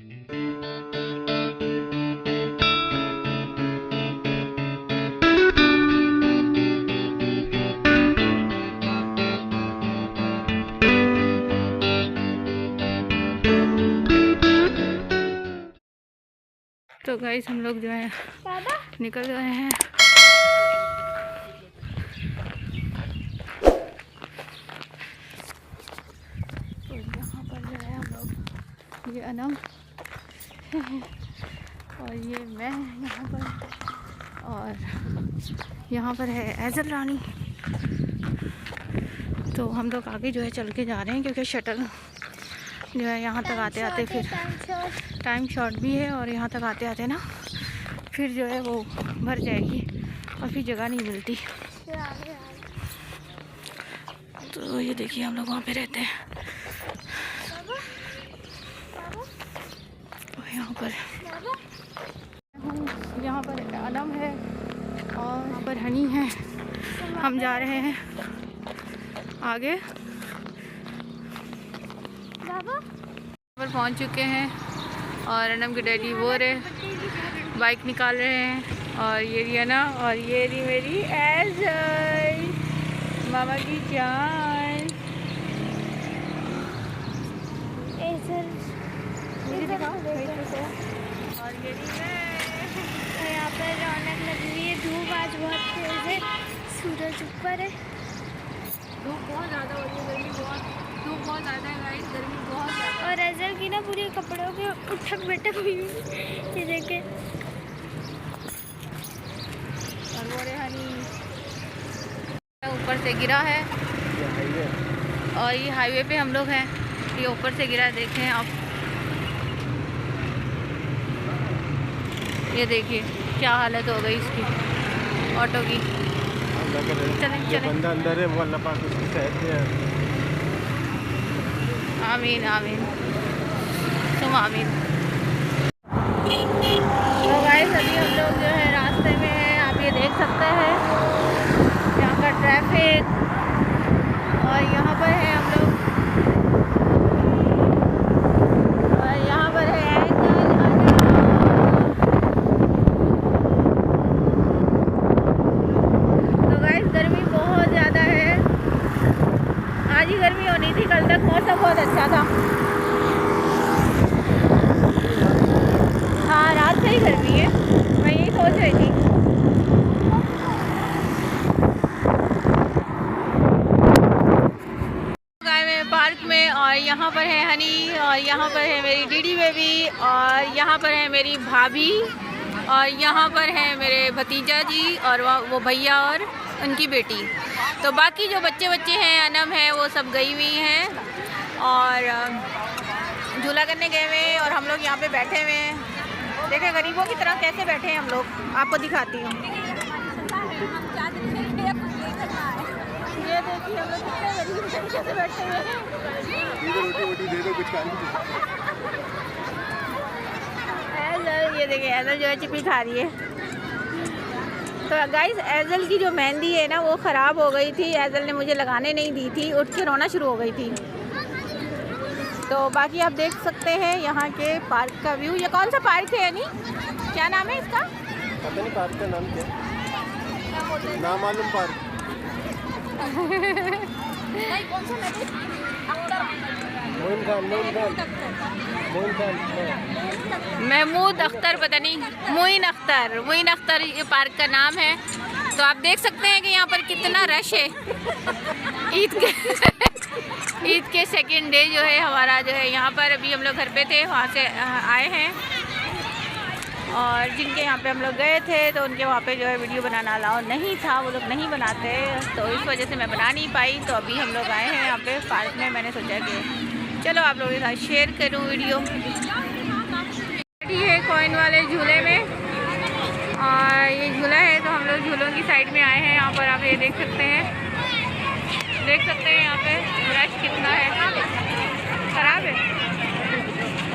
तो गाइस हम लोग जो है निकल गए हैं। तो यहाँ पर जो है हम लोग, ये अनम और ये मैं यहाँ पर, और यहाँ पर है एजल रानी। तो हम लोग आगे जो है चल के जा रहे हैं क्योंकि शटल जो है यहाँ तक आते आते फिर टाइम शॉर्ट भी है, और यहाँ तक आते आते ना फिर जो है वो भर जाएगी और फिर जगह नहीं मिलती। तो ये देखिए हम लोग वहाँ पे रहते हैं। यहाँ पर आलम है और यहाँ पर हनी है। हम जा रहे हैं आगे, पर पहुँच चुके हैं और अनम के डैडी वो रहे बाइक निकाल रहे हैं, और ये रियाना और ये रही मेरी एजल मामा की जान। और ये यहाँ पर रौनक लग रही है। धूप आज बहुत तेज है, सूरज ऊपर है। धूप बहुत ज़्यादा हो रही है, गर्मी धूप बहुत ज़्यादा है गाइस, गर्मी बहुत ज़्यादा। और एजल की ना पूरी कपड़ों की उठक बैठक हुई ये देखे। और वो रेहानी ऊपर से गिरा है, और ये हाईवे पे हम लोग हैं। ये ऊपर से गिरा, देखें आप, ये देखिए क्या हालत हो गई इसकी ऑटो की। चलें चलें, बंदा अंदर है, वो अल्लाह पाक उसकी सेहत दे। आमीन आमीन तुम आमीन। तो गाइस अभी हम लोग जो है रास्ते में हैं, आप ये देख सकते हैं यहाँ का ट्रैफिक, और यहाँ पर है हम लोग, और यहाँ पर है गर्मी बहुत ज़्यादा है। आज ही गर्मी होनी थी, कल तक मौसम बहुत अच्छा था। हाँ रात से ही गर्मी है, मैं यही सोच रही थी। गए मैं पार्क में, और यहाँ पर है हनी, और यहाँ पर है मेरी डीडी बेबी, और यहाँ पर है मेरी भाभी, और यहाँ पर है मेरे भतीजा जी और वो भैया और उनकी बेटी। तो बाकी जो बच्चे हैं, अनम है, वो सब गई हुई हैं और झूला करने गए हुए हैं, और हम लोग यहाँ पे बैठे हुए हैं। देखें गरीबों की तरह कैसे बैठे हैं हम लोग, आपको दिखाती हूँ। ये देखिए हम लोग कितने गरीब तरीके से बैठे हुए हैं। रोटी दे दो कुछ एजल, ये देखिए एजल जो है चिपी खा रही है। तो गाइस एजल की जो मेहंदी है ना वो ख़राब हो गई थी, एजल ने मुझे लगाने नहीं दी थी, उठ के रोना शुरू हो गई थी। तो बाकी आप देख सकते हैं यहाँ के पार्क का व्यू। ये कौन सा पार्क है यानी, क्या नाम है इसका? पता नहीं पार्क का नाम क्या, ना मालूम पार्क। कौन सा महमूद अख्तर, पता नहीं, मोइन अख्तर ये पार्क का नाम है। तो आप देख सकते हैं कि यहाँ पर कितना रश है। ईद के सेकंड डे जो है हमारा जो है यहाँ पर, अभी हम लोग घर पे थे, वहाँ से आए हैं, और जिनके यहाँ पे हम लोग गए थे तो उनके वहाँ पे जो है वीडियो बनाना अलाउ नहीं था, वो लोग नहीं बनाते, तो इस वजह से मैं बना नहीं पाई। तो अभी हम लोग आए हैं यहाँ पे पार्क में, मैंने सोचा कि चलो आप लोगों के साथ शेयर करूँ वीडियो। ये कॉइन वाले झूले में, और ये झूला है तो हम लोग झूलों की साइड में आए हैं। यहाँ पर आप ये देख सकते हैं यहाँ पे रश कितना है, ख़राब है,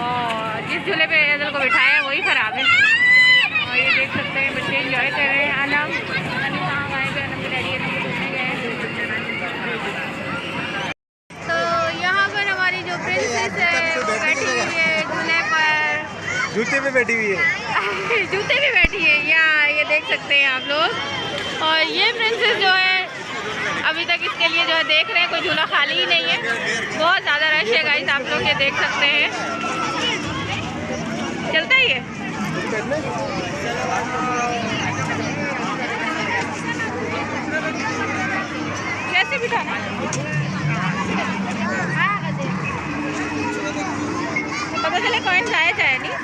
और जिस झूले पे एजल को बिठाया है वही ख़राब है। और ये देख सकते हैं बच्चे एंजॉय कर रहे हैं। अनम कहाँ गए थे, अनम के डैडी अनम को घूमने गए। तो यहाँ पर हमारी जो प्रिंसेस है वो बैठी हुई है झूले पर, जूते पे बैठी हुई है। जूते पे बैठी है यहाँ, ये देख सकते हैं आप लोग। और ये प्रिंसेस जो है अभी तक इसके लिए जो है देख रहे हैं, कोई झूला खाली ही नहीं है, बहुत ज़्यादा रश है गाइस, आप लोग ये देख सकते हैं। चलता ही है। कैसे बिठाना? पता चले कॉइन जाए जाए नहीं।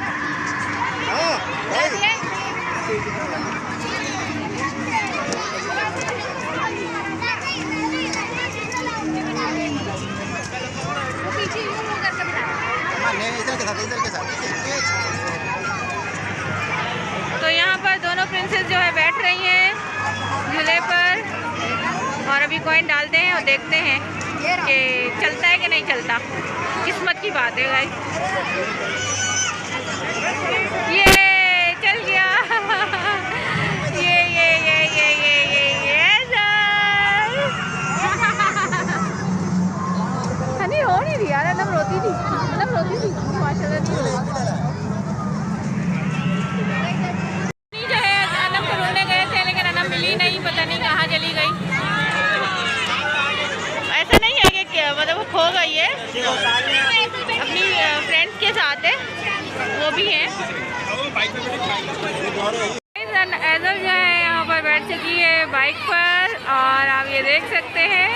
तो यहाँ पर दोनों प्रिंसेस जो है बैठ रही हैं झूले पर, और अभी कॉइन डालते हैं और देखते हैं कि चलता है कि नहीं चलता। किस्मत की बात है गाइस। ये चल गया। ये हनी हो नहीं रही यार, एकदम रोती थी माशाल्लाह। नहीं जो है अनम को ढूंढने गए थे, लेकिन अनम मिली नहीं, पता नहीं कहाँ चली गई। ऐसा नहीं है कि मतलब वो खो गई है, अपनी फ्रेंड्स के साथ है, वो भी है। एजल जो है यहाँ पर बैठ चुकी है बाइक पर, और आप ये देख सकते हैं।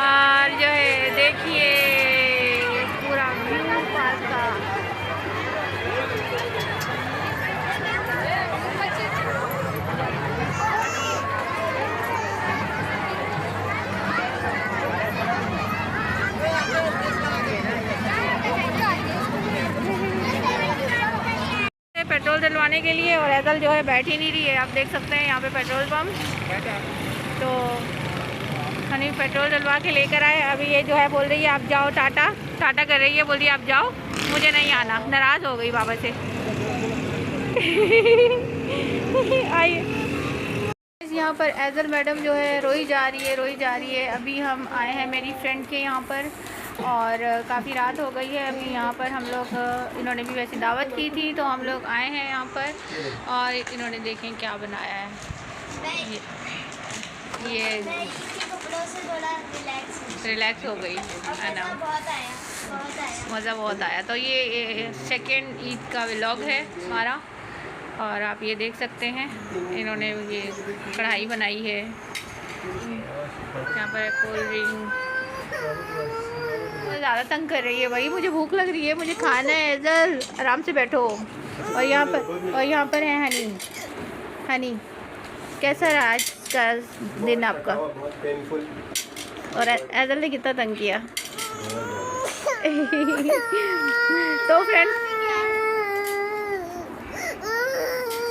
और जो है देखिए पूरा व्यू पार्क का। पेट्रोल डलवाने के लिए, और एजल जो है बैठ ही नहीं रही है। आप देख सकते हैं यहाँ पे पेट्रोल पंप, तो हनी पेट्रोल डलवा के लेकर आए। अभी ये जो है बोल रही है आप जाओ, टाटा टाटा कर रही है, बोल रही है आप जाओ, मुझे नहीं आना, नाराज़ हो गई बाबा से। आइए, यहाँ पर एजल मैडम जो है रोई जा रही है। अभी हम आए हैं मेरी फ्रेंड के यहाँ पर, और काफ़ी रात हो गई है। अभी यहाँ पर हम लोग, इन्होंने भी वैसे दावत की थी, तो हम लोग आए हैं यहाँ पर, और इन्होंने देखें क्या बनाया है। ये रिलैक्स हो गई है ना, मज़ा बहुत आया। तो ये सेकेंड ईद का व्लॉग है हमारा, और आप ये देख सकते हैं इन्होंने ये कढ़ाई बनाई है। यहाँ पर कोल्ड ड्रिंक, ज़्यादा तंग कर रही है भाई, मुझे भूख लग रही है, मुझे खाना है। एजल आराम से बैठो। और यहाँ पर है हनी। कैसा रहा आज का दिन आपका? और एजल ने कितना तंग किया।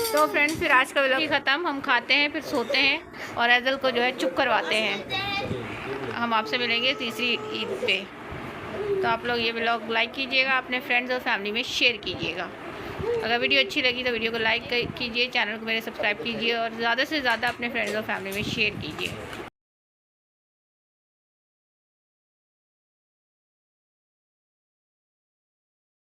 तो फ्रेंड्स फिर आज का व्लॉग ख़त्म। हम खाते हैं, फिर सोते हैं, और एजल को जो है चुप करवाते हैं। हम आपसे मिलेंगे तीसरी ईद पे। तो आप लोग ये व्लॉग लाइक कीजिएगा, अपने फ्रेंड्स और फैमिली में शेयर कीजिएगा। अगर वीडियो अच्छी लगी तो वीडियो को लाइक कीजिए, चैनल को मेरे सब्सक्राइब कीजिए, और ज़्यादा से ज़्यादा अपने फ्रेंड्स और फैमिली में शेयर कीजिए।